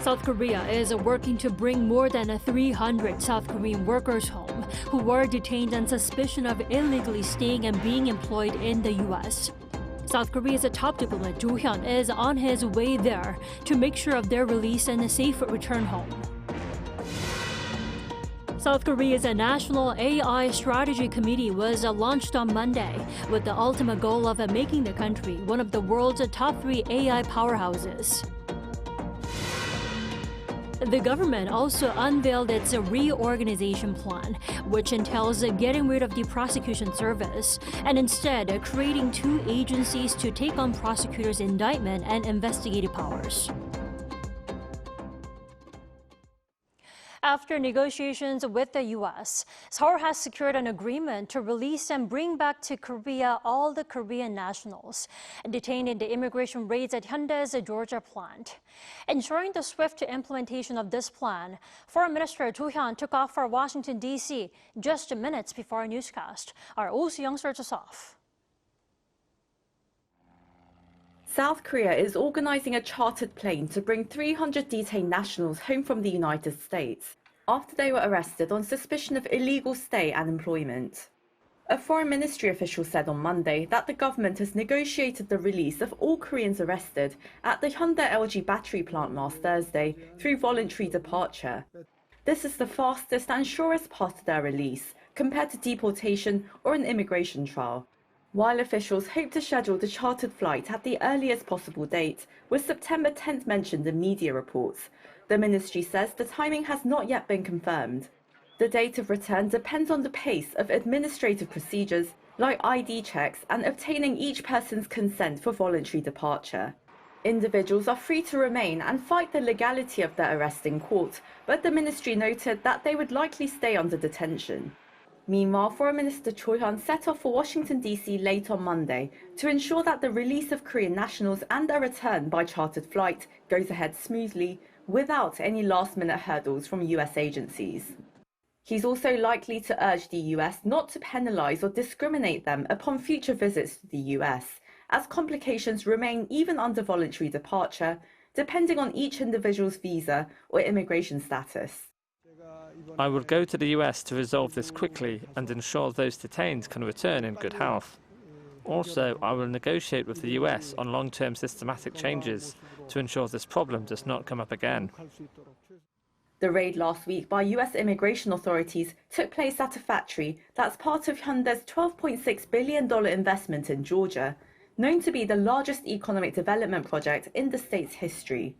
South Korea is working to bring more than 300 South Korean workers home who were detained on suspicion of illegally staying and being employed in the U.S. South Korea's top diplomat Jo Hyun is on his way there to make sure of their release and a safe return home. South Korea's National AI Strategy Committee was launched on Monday with the ultimate goal of making the country one of the world's top 3 AI powerhouses. The government also unveiled its reorganization plan, which entails getting rid of the prosecution service and instead creating 2 agencies to take on prosecutors' indictment and investigative powers. After negotiations with the U.S., Seoul has secured an agreement to release and bring back to Korea all the Korean nationals detained in the immigration raids at Hyundai's Georgia plant. Ensuring the swift implementation of this plan, Foreign Minister Jo Hyun took off for Washington, D.C. just minutes before our newscast. Our Oh Soo-young starts us off. South Korea is organizing a chartered plane to bring 300 detained nationals home from the United States after they were arrested on suspicion of illegal stay and employment. A foreign ministry official said on Monday that the government has negotiated the release of all Koreans arrested at the Hyundai LG battery plant last Thursday through voluntary departure. This is the fastest and surest path to their release compared to deportation or an immigration trial. While officials hope to schedule the chartered flight at the earliest possible date, with September 10th mentioned in media reports, the ministry says the timing has not yet been confirmed. The date of return depends on the pace of administrative procedures like ID checks and obtaining each person's consent for voluntary departure. Individuals are free to remain and fight the legality of their arrest in court, but the ministry noted that they would likely stay under detention. Meanwhile, Foreign Minister Cho Hyun set off for Washington, D.C. late on Monday to ensure that the release of Korean nationals and their return by chartered flight goes ahead smoothly without any last-minute hurdles from U.S. agencies. He's also likely to urge the U.S. not to penalize or discriminate them upon future visits to the U.S., as complications remain even under voluntary departure, depending on each individual's visa or immigration status. I will go to the US to resolve this quickly and ensure those detained can return in good health. Also, I will negotiate with the US on long-term systematic changes to ensure this problem does not come up again. The raid last week by US immigration authorities took place at a factory that's part of Hyundai's $12.6 billion investment in Georgia, known to be the largest economic development project in the state's history.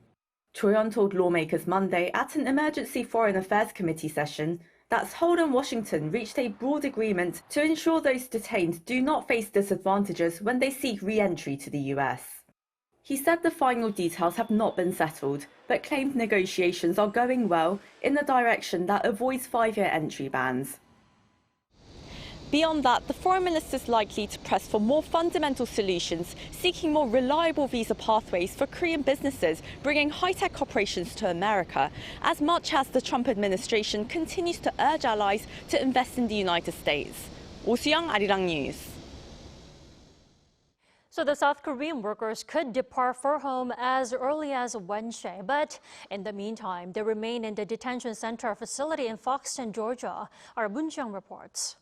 Cho Hyun told lawmakers Monday at an Emergency Foreign Affairs Committee session that Seoul and Washington reached a broad agreement to ensure those detained do not face disadvantages when they seek re-entry to the US. He said the final details have not been settled, but claimed negotiations are going well in a direction that avoids 5-year entry bans. Beyond that, the foreign minister is likely to press for more fundamental solutions, seeking more reliable visa pathways for Korean businesses bringing high-tech operations to America, as much as the Trump administration continues to urge allies to invest in the United States. Oh Soo-young, Arirang News. So the South Korean workers could depart for home as early as Wednesday, but in the meantime, they remain in the detention center facility in Foxton, Georgia. Our Moon Jeong reports.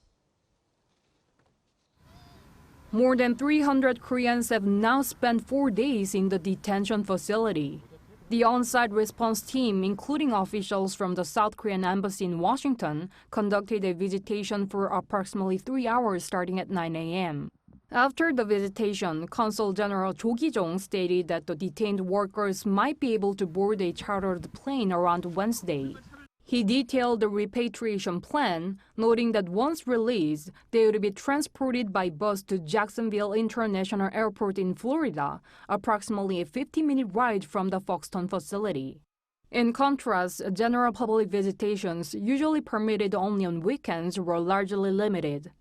More than 300 Koreans have now spent 4 days in the detention facility. The on-site response team, including officials from the South Korean embassy in Washington, conducted a visitation for approximately 3 hours starting at 9 a.m. After the visitation, Consul General Jo Ki-jong stated that the detained workers might be able to board a chartered plane around Wednesday. He detailed the repatriation plan, noting that once released, they would be transported by bus to Jacksonville International Airport in Florida, approximately a 50-minute ride from the Foxton facility. In contrast, general public visitations, usually permitted only on weekends, were largely limited.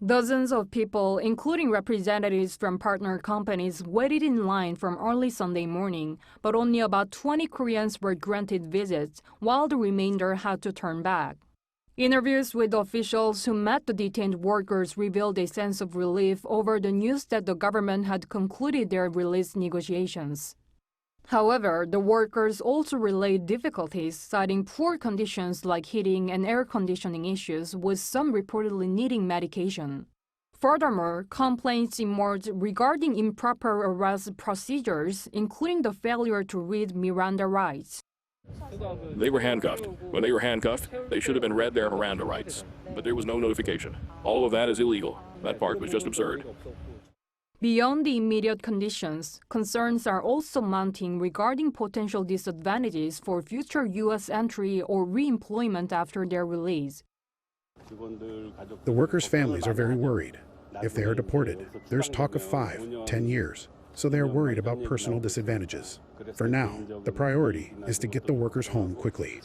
Dozens of people, including representatives from partner companies, waited in line from early Sunday morning, but only about 20 Koreans were granted visits, while the remainder had to turn back. Interviews with officials who met the detained workers revealed a sense of relief over the news that the government had concluded their release negotiations. However, the workers also relayed difficulties, citing poor conditions like heating and air conditioning issues, with some reportedly needing medication. Furthermore, complaints emerged regarding improper arrest procedures, including the failure to read Miranda rights. They were handcuffed. When they were handcuffed, they should have been read their Miranda rights. But there was no notification. All of that is illegal. That part was just absurd. Beyond the immediate conditions, concerns are also mounting regarding potential disadvantages for future U.S. entry or re-employment after their release. The workers' families are very worried. If they are deported, there's talk of 5, 10 years. So they are worried about personal disadvantages. For now, the priority is to get the workers home quickly.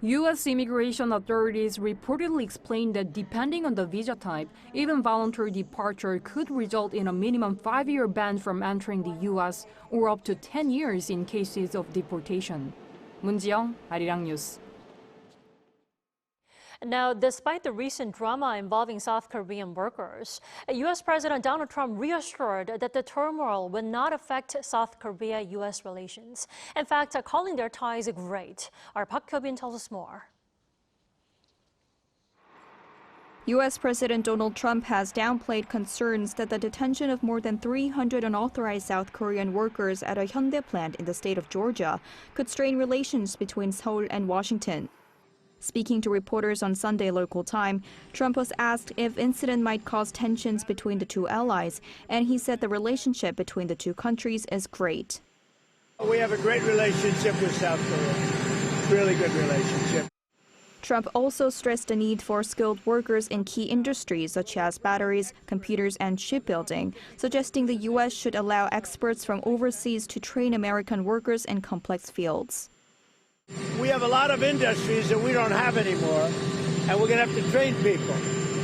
U.S. immigration authorities reportedly explained that depending on the visa type, even voluntary departure could result in a minimum 5-year ban from entering the U.S. or up to 10 years in cases of deportation. 문지영, Arirang News. Now, despite the recent drama involving South Korean workers, U.S. President Donald Trump reassured that the turmoil will not affect South Korea-U.S. relations. In fact, calling their ties great. Our Park Hyo-bin tells us more. U.S. President Donald Trump has downplayed concerns that the detention of more than 300 unauthorized South Korean workers at a Hyundai plant in the state of Georgia could strain relations between Seoul and Washington. Speaking to reporters on Sunday local time, Trump was asked if incident might cause tensions between the two allies, and he said the relationship between the two countries is great. We have a great relationship with South Korea, really good relationship. Trump also stressed the need for skilled workers in key industries such as batteries, computers, and shipbuilding, suggesting the U.S. should allow experts from overseas to train American workers in complex fields. We have a lot of industries that we don't have anymore, and we're going to have to train people.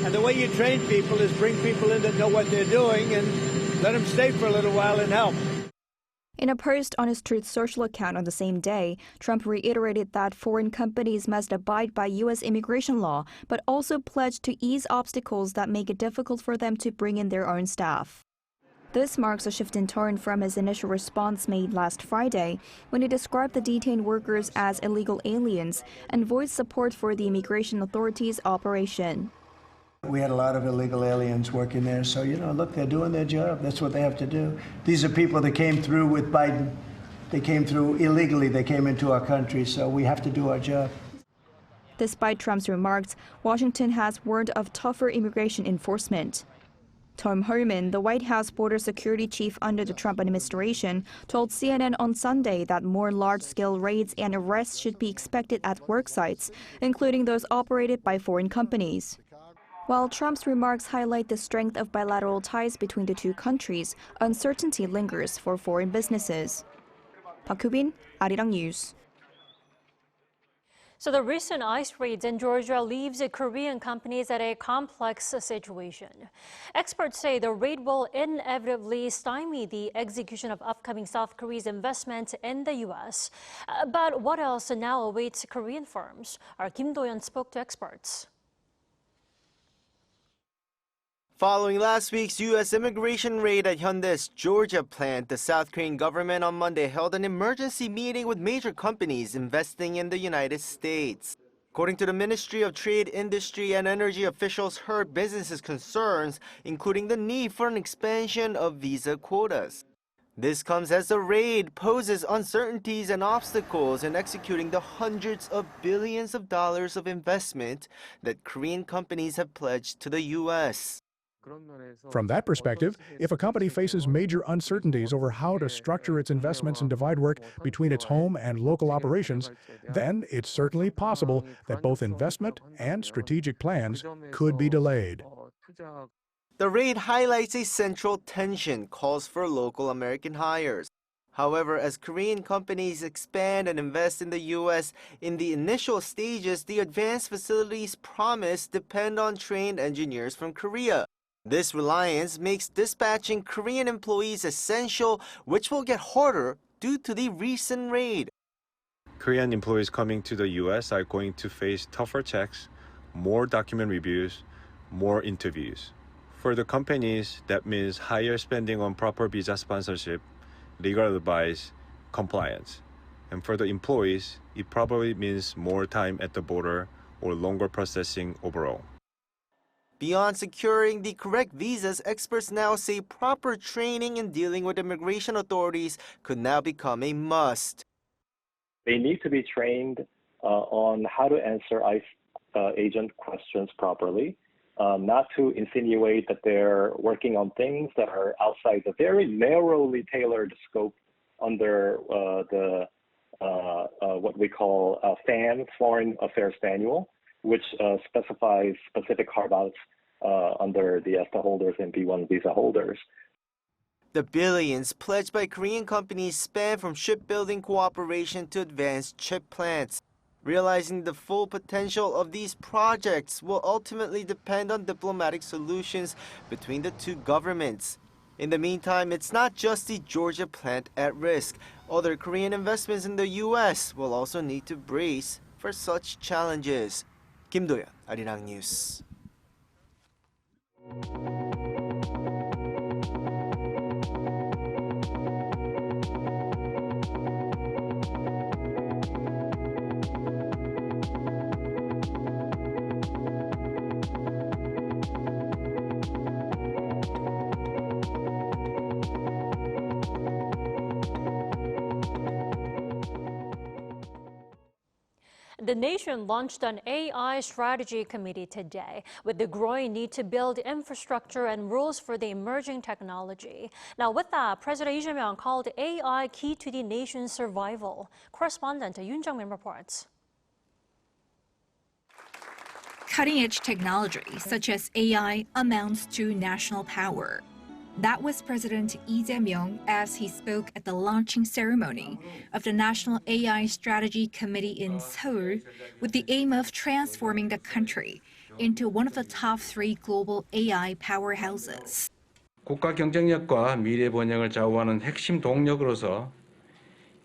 And the way you train people is bring people in that know what they're doing and let them stay for a little while and help. In a post on his Truth Social account on the same day, Trump reiterated that foreign companies must abide by U.S. immigration law, but also pledged to ease obstacles that make it difficult for them to bring in their own staff. This marks a shift in tone from his initial response made last Friday, when he described the detained workers as illegal aliens and voiced support for the immigration authorities' operation. We had a lot of illegal aliens working there, so, look, they're doing their job. That's what they have to do. These are people that came through with Biden. They came through illegally. They came into our country, so we have to do our job. Despite Trump's remarks, Washington has warned of tougher immigration enforcement. Tom Homan, the White House border security chief under the Trump administration, told CNN on Sunday that more large-scale raids and arrests should be expected at work sites, including those operated by foreign companies. While Trump's remarks highlight the strength of bilateral ties between the two countries, uncertainty lingers for foreign businesses. Park Hyo-bin, Arirang News. So the recent ICE raids in Georgia leaves Korean companies at a complex situation. Experts say the raid will inevitably stymie the execution of upcoming South Korea's investment in the U.S. But what else now awaits Korean firms? Our Kim Do-yeon spoke to experts. Following last week's U.S. immigration raid at Hyundai's Georgia plant, the South Korean government on Monday held an emergency meeting with major companies investing in the United States. According to the Ministry of Trade, Industry, and Energy, officials heard businesses' concerns, including the need for an expansion of visa quotas. This comes as the raid poses uncertainties and obstacles in executing the hundreds of billions of dollars of investment that Korean companies have pledged to the U.S. From that perspective, if a company faces major uncertainties over how to structure its investments and divide work between its home and local operations, then it's certainly possible that both investment and strategic plans could be delayed. The raid highlights a central tension, calls for local American hires. However, as Korean companies expand and invest in the U.S., in the initial stages, the advanced facilities promised depend on trained engineers from Korea. This reliance makes dispatching Korean employees essential, which will get harder due to the recent raid. Korean employees coming to the U.S. are going to face tougher checks, more document reviews, more interviews. For the companies, that means higher spending on proper visa sponsorship, legal advice, compliance. And for the employees, it probably means more time at the border or longer processing overall. Beyond securing the correct visas, experts now say proper training in dealing with immigration authorities could now become a must. They need to be trained on how to answer ICE agent questions properly, not to insinuate that they're working on things that are outside the very narrowly tailored scope under what we call FAMS, Foreign Affairs Manual, which specifies specific carve-outs under the ESTA holders and B1 visa holders. The billions pledged by Korean companies span from shipbuilding cooperation to advanced chip plants. Realizing the full potential of these projects will ultimately depend on diplomatic solutions between the two governments. In the meantime, it's not just the Georgia plant at risk. Other Korean investments in the U.S. will also need to brace for such challenges. Kim Do-yeon, Arirang News. The nation launched an AI strategy committee today with the growing need to build infrastructure and rules for the emerging technology. Now, with that, President Lee Jae-myung called AI key to the nation's survival. Correspondent Yoon Jung-min reports. Cutting-edge technology such as AI amounts to national power. That was President Lee Jae-myung as he spoke at the launching ceremony of the National AI Strategy Committee in Seoul with the aim of transforming the country into one of the top 3 global AI powerhouses. 국가 경쟁력과 미래 번영을 좌우하는 핵심 동력으로서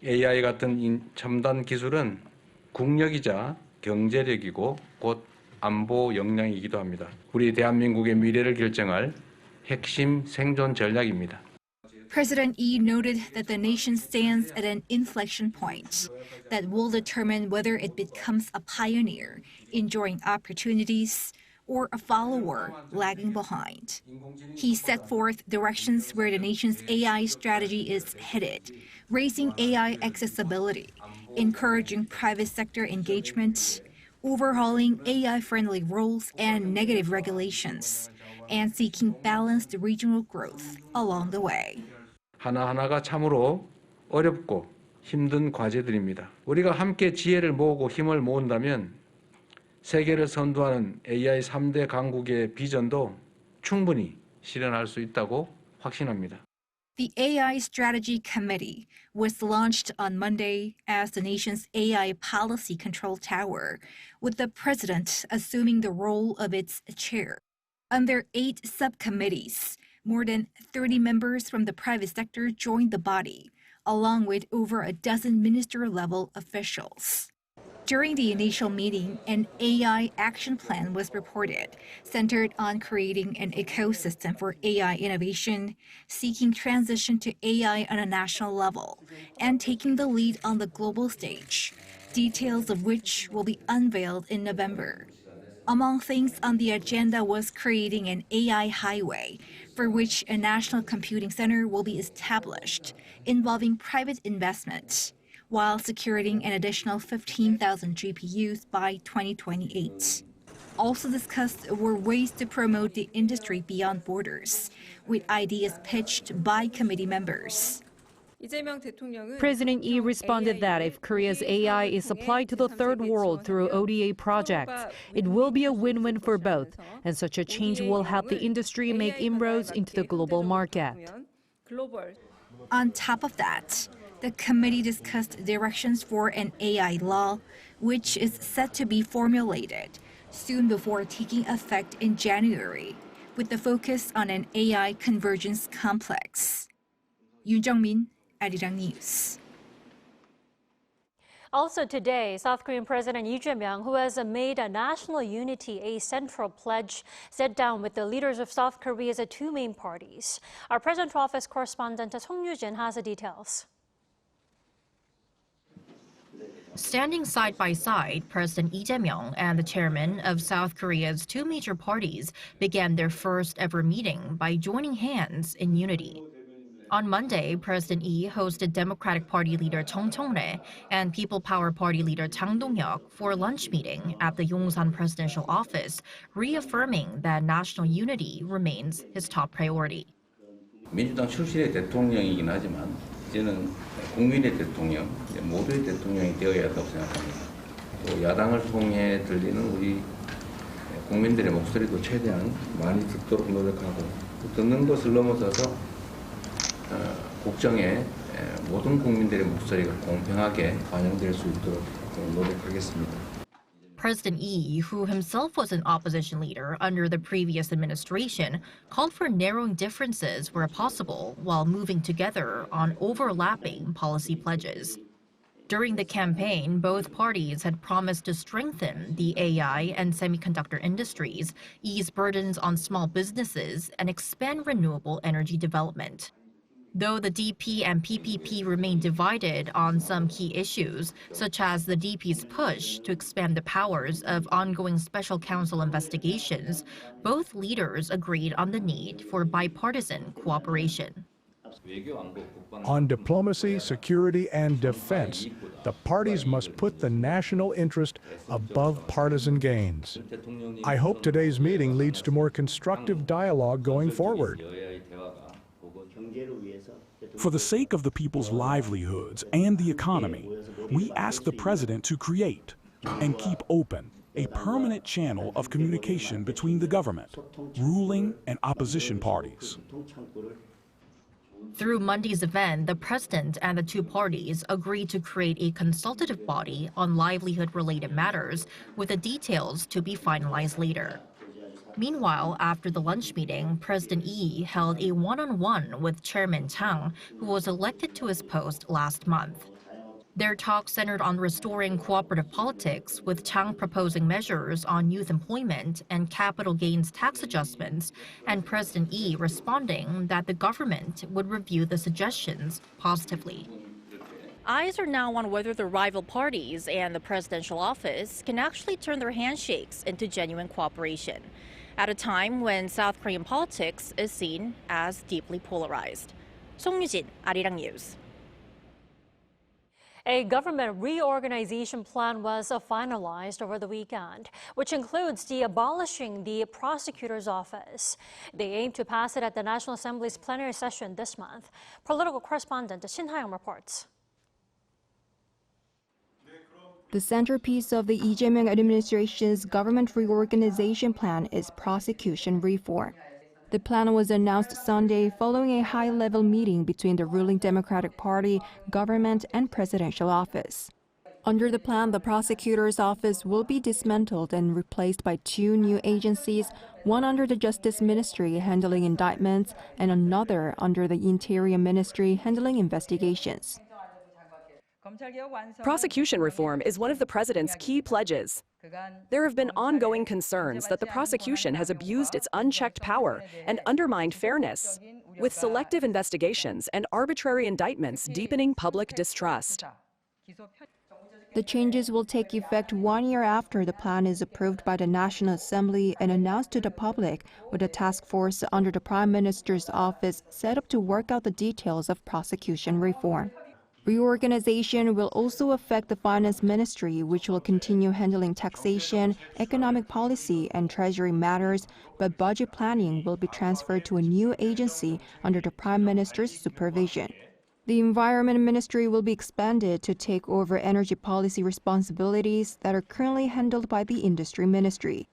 AI 같은 첨단 기술은 국력이자 경제력이고 곧 안보 역량이기도 합니다. 우리 대한민국의 미래를 결정할 핵심 생존 전략입니다. President Lee noted that the nation stands at an inflection point that will determine whether it becomes a pioneer, enjoying opportunities, or a follower lagging behind. He set forth directions where the nation's AI strategy is headed, raising AI accessibility, encouraging private sector engagement, overhauling AI-friendly rules and negative regulations, and seeking balanced regional growth along the way. 하나하나가 참으로 어렵고 힘든 과제들입니다. 우리가 함께 지혜를 모으고 힘을 모은다면 세계를 선도하는 AI 3대 강국의 비전도 충분히 실현할 수 있다고 확신합니다. The AI Strategy Committee was launched on Monday as the nation's AI Policy Control Tower, with the president assuming the role of its chair. Under 8 subcommittees, more than 30 members from the private sector joined the body, along with over a dozen minister-level officials. During the initial meeting, an AI action plan was reported, centered on creating an ecosystem for AI innovation, seeking transition to AI on a national level, and taking the lead on the global stage, details of which will be unveiled in November. Among things on the agenda was creating an AI highway, for which a national computing center will be established, involving private investment, while securing an additional 15,000 GPUs by 2028. Also discussed were ways to promote the industry beyond borders, with ideas pitched by committee members. President Lee responded that if Korea's AI is supplied to the third world through ODA projects, it will be a win-win for both, and such a change will help the industry make inroads into the global market. On top of that, the committee discussed directions for an AI law, which is set to be formulated soon before taking effect in January, with the focus on an AI convergence complex. Yoon Jung-min, Arirang News. Also today, South Korean President Lee Jae-myung, who has made national unity a central pledge, sat down with the leaders of South Korea's two main parties. Our presidential office correspondent Song Yoo-jin has the details. Standing side by side, President Lee Jae-myung and the chairman of South Korea's two major parties began their first ever meeting by joining hands in unity. On Monday, President Lee hosted Democratic Party leader Chung Chong-rae and People Power Party leader Chang Dong-hyuk for a lunch meeting at the Yongsan presidential office, reaffirming that national unity remains his top priority. 민주당 출신의 대통령이긴 하지만 이제는 국민의 대통령, 모두의 대통령이 되어야 한다고 생각합니다. 또 야당을 통해 들리는 우리 국민들의 목소리도 최대한 많이 듣도록 노력하고 듣는 것을 넘어서서 국정에 모든 국민들의 목소리가 공평하게 반영될 수 있도록 노력하겠습니다. President Lee, who himself was an opposition leader under the previous administration, called for narrowing differences where possible while moving together on overlapping policy pledges. During the campaign, both parties had promised to strengthen the AI and semiconductor industries, ease burdens on small businesses, and expand renewable energy development. Though the DP and PPP remain divided on some key issues, such as the DP's push to expand the powers of ongoing special counsel investigations, both leaders agreed on the need for bipartisan cooperation. On diplomacy, security, and defense, the parties must put the national interest above partisan gains. I hope today's meeting leads to more constructive dialogue going forward. For the sake of the people's livelihoods and the economy, we ask the President to create and keep open a permanent channel of communication between the government, ruling and opposition parties. Through Monday's event, the president and the two parties agreed to create a consultative body on livelihood-related matters, with the details to be finalized later. Meanwhile, after the lunch meeting, President Lee held a one-on-one with Chairman Chang, who was elected to his post last month. Their talk centered on restoring cooperative politics, with Chang proposing measures on youth employment and capital gains tax adjustments, and President Lee responding that the government would review the suggestions positively. Eyes are now on whether the rival parties and the presidential office can actually turn their handshakes into genuine cooperation, at a time when South Korean politics is seen as deeply polarized. Song Yoo-jin, Arirang News. A government reorganization plan was finalized over the weekend, which includes abolishing the prosecutor's office. They aim to pass it at the National Assembly's plenary session this month. Political correspondent Shin Ha-young reports. The centerpiece of the Lee Jae-myung administration's government reorganization plan is prosecution reform. The plan was announced Sunday following a high-level meeting between the ruling Democratic Party, government, and presidential office. Under the plan, the prosecutor's office will be dismantled and replaced by two new agencies, one under the Justice Ministry handling indictments and another under the Interior Ministry handling investigations. Prosecution reform is one of the president's key pledges. There have been ongoing concerns that the prosecution has abused its unchecked power and undermined fairness, with selective investigations and arbitrary indictments deepening public distrust. The changes will take effect 1 year after the plan is approved by the National Assembly and announced to the public, with a task force under the Prime Minister's office set up to work out the details of prosecution reform. Reorganization will also affect the Finance Ministry, which will continue handling taxation, economic policy, and treasury matters, but budget planning will be transferred to a new agency under the Prime Minister's supervision. The Environment Ministry will be expanded to take over energy policy responsibilities that are currently handled by the Industry Ministry.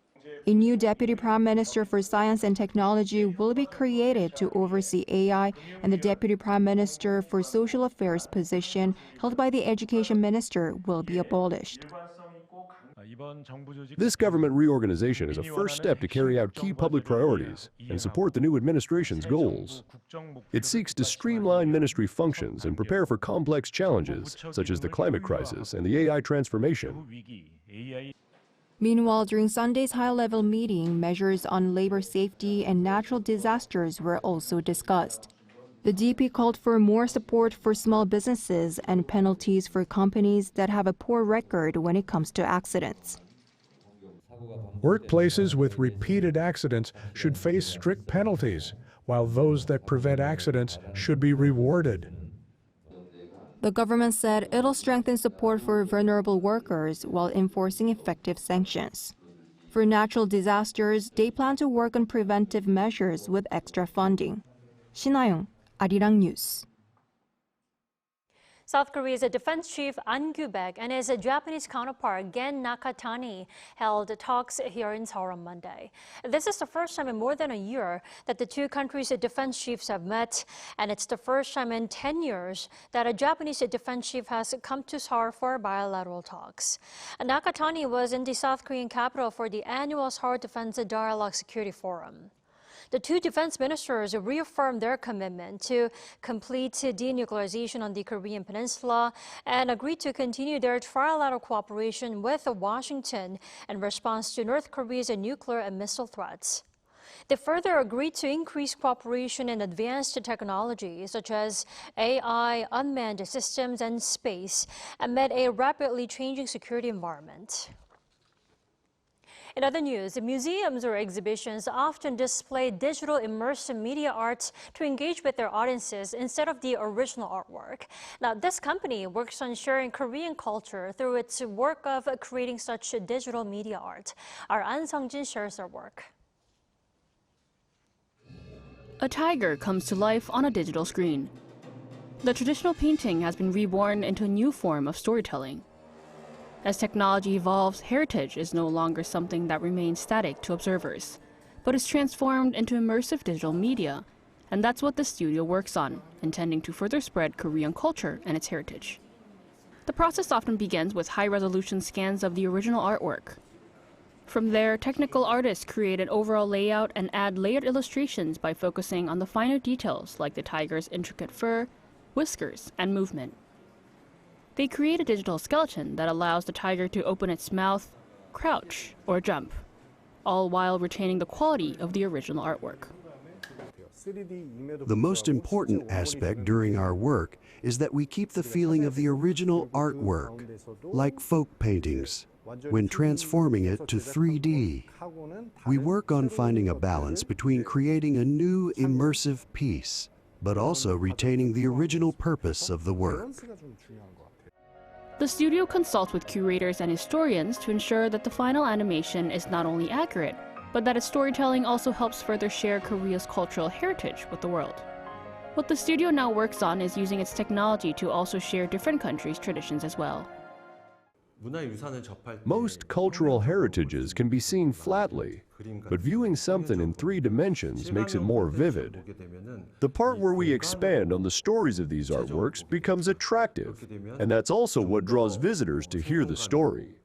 A new Deputy Prime Minister for Science and Technology will be created to oversee AI, and the Deputy Prime Minister for Social Affairs position held by the Education Minister will be abolished. This government reorganization is a first step to carry out key public priorities and support the new administration's goals. It seeks to streamline ministry functions and prepare for complex challenges, such as the climate crisis and the AI transformation. Meanwhile, during Sunday's high-level meeting, measures on labor safety and natural disasters were also discussed. The DP called for more support for small businesses and penalties for companies that have a poor record when it comes to accidents. Workplaces with repeated accidents should face strict penalties, while those that prevent accidents should be rewarded. The government said it'll strengthen support for vulnerable workers while enforcing effective sanctions. For natural disasters, they plan to work on preventive measures with extra funding. 신하영, Arirang News. South Korea's defense chief An Gu-baek and his Japanese counterpart Gen Nakatani held talks here in Seoul on Monday. This is the first time in more than a year that the two countries' defense chiefs have met, and it's the first time in 10 years that a Japanese defense chief has come to Seoul for bilateral talks. Nakatani was in the South Korean capital for the annual Seoul Defense Dialogue Security Forum. The two defense ministers reaffirmed their commitment to complete denuclearization on the Korean peninsula and agreed to continue their trilateral cooperation with Washington in response to North Korea's nuclear and missile threats. They further agreed to increase cooperation in advanced technology such as AI, unmanned systems, and space amid a rapidly changing security environment. In other news, museums or exhibitions often display digital immersive media art to engage with their audiences instead of the original artwork. Now, this company works on sharing Korean culture through its work of creating such digital media art. Our An Sung-jin shares their work. A tiger comes to life on a digital screen. The traditional painting has been reborn into a new form of storytelling. As technology evolves, heritage is no longer something that remains static to observers, but is transformed into immersive digital media, and that's what the studio works on, intending to further spread Korean culture and its heritage. The process often begins with high-resolution scans of the original artwork. From there, technical artists create an overall layout and add layered illustrations by focusing on the finer details like the tiger's intricate fur, whiskers, and movement. They create a digital skeleton that allows the tiger to open its mouth, crouch, or jump, all while retaining the quality of the original artwork. The most important aspect during our work is that we keep the feeling of the original artwork, like folk paintings, when transforming it to 3D. We work on finding a balance between creating a new immersive piece, but also retaining the original purpose of the work. The studio consults with curators and historians to ensure that the final animation is not only accurate, but that its storytelling also helps further share Korea's cultural heritage with the world. What the studio now works on is using its technology to also share different countries' traditions as well. Most cultural heritages can be seen flatly, but viewing something in 3 dimensions makes it more vivid. The part where we expand on the stories of these artworks becomes attractive, and that's also what draws visitors to hear the story.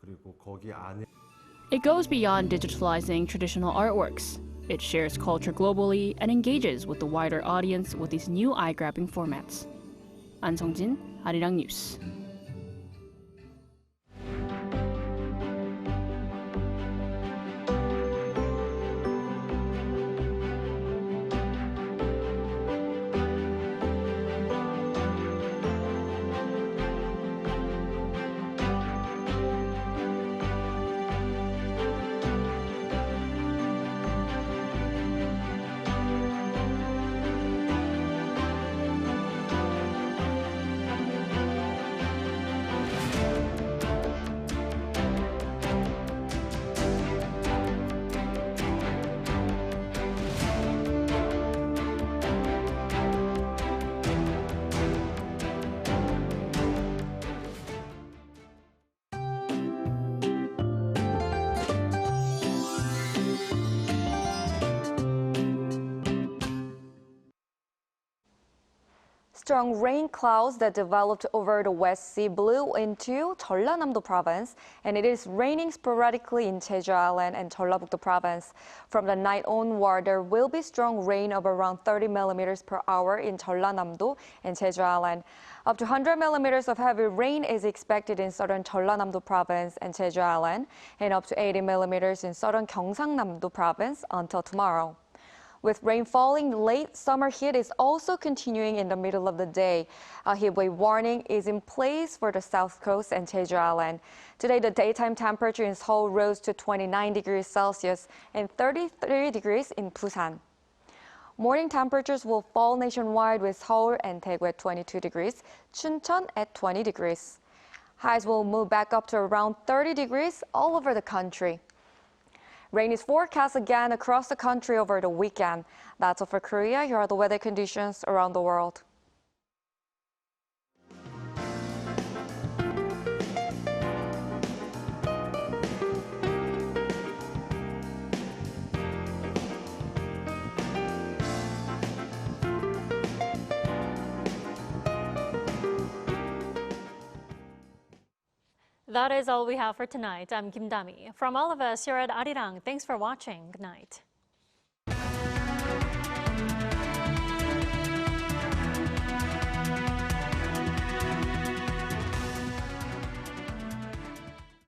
It goes beyond digitalizing traditional artworks. It shares culture globally and engages with the wider audience with these new eye-grabbing formats. An Sung-jin, Arirang News. Strong rain clouds that developed over the West Sea blew into Jeollanam-do province, and it is raining sporadically in Jeju Island and Jeollabuk-do province. From the night onward, there will be strong rain of around 30 millimeters per hour in Jeollanam-do and Jeju Island. Up to 100 millimeters of heavy rain is expected in southern Jeollanam-do province and Jeju Island, and up to 80 millimeters in southern Gyeongsangnam-do province until tomorrow. With rain falling, late summer heat is also continuing in the middle of the day. A heatwave warning is in place for the south coast and Jeju Island. Today, the daytime temperature in Seoul rose to 29 degrees Celsius and 33 degrees in Busan. Morning temperatures will fall nationwide with Seoul and Daegu at 22 degrees, Chuncheon at 20 degrees. Highs will move back up to around 30 degrees all over the country. Rain is forecast again across the country over the weekend. That's all for Korea. Here are the weather conditions around the world. That is all we have for tonight. I'm Kim Dami. From all of us here at Arirang, thanks for watching. Good night.